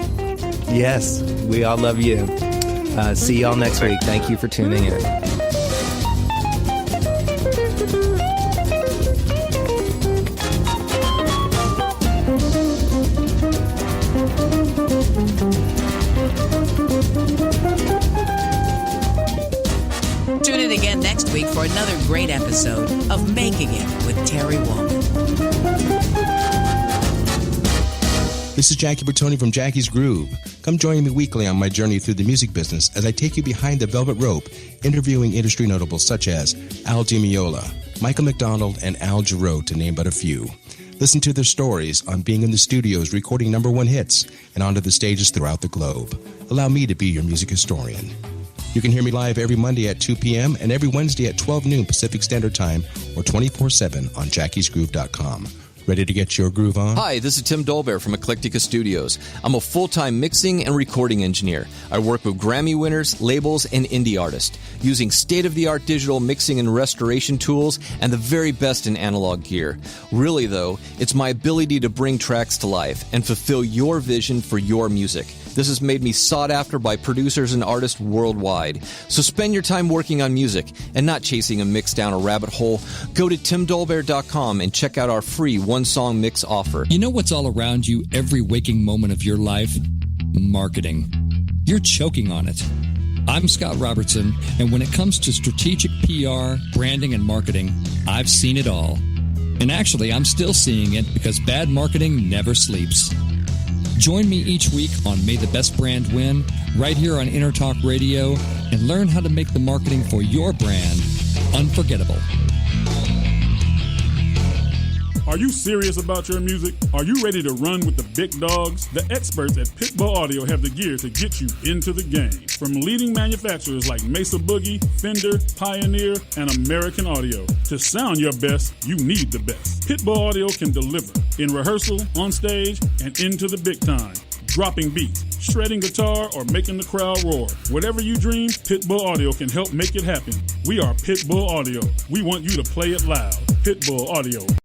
Yes, we all love you. See y'all next week. Thank you for tuning in. Tune in again next week for another great episode of Making It with Terry Woolman. This is Jaco Pastorius from Jackie's Groove. Come join me weekly on my journey through the music business as I take you behind the velvet rope, interviewing industry notables such as Al Di Meola, Michael McDonald, and Al Jarreau, to name but a few. Listen to their stories on being in the studios recording #1 hits and onto the stages throughout the globe. Allow me to be your music historian. You can hear me live every Monday at 2 p.m. and every Wednesday at 12 noon Pacific Standard Time or 24/7 on jackiesgroove.com. Ready to get your groove on? Hi, this is Tim Dolbear from Eclectica Studios. I'm a full-time mixing and recording engineer. I work with Grammy winners, labels, and indie artists, using state-of-the-art digital mixing and restoration tools and the very best in analog gear. Really, though, it's my ability to bring tracks to life and fulfill your vision for your music. This has made me sought after by producers and artists worldwide. So spend your time working on music and not chasing a mix down a rabbit hole. Go to timdolbear.com and check out our free one-song mix offer. You know what's all around you every waking moment of your life? Marketing. You're choking on it. I'm Scott Robertson, and when it comes to strategic PR, branding, and marketing, I've seen it all. And actually, I'm still seeing it because bad marketing never sleeps. Join me each week on May the Best Brand Win, right here on InnerTalk Radio, and learn how to make the marketing for your brand unforgettable. Are you serious about your music? Are you ready to run with the big dogs? The experts at Pitbull Audio have the gear to get you into the game. From leading manufacturers like Mesa Boogie, Fender, Pioneer, and American Audio. To sound your best, you need the best. Pitbull Audio can deliver in rehearsal, on stage, and into the big time. Dropping beats, shredding guitar, or making the crowd roar. Whatever you dream, Pitbull Audio can help make it happen. We are Pitbull Audio. We want you to play it loud. Pitbull Audio.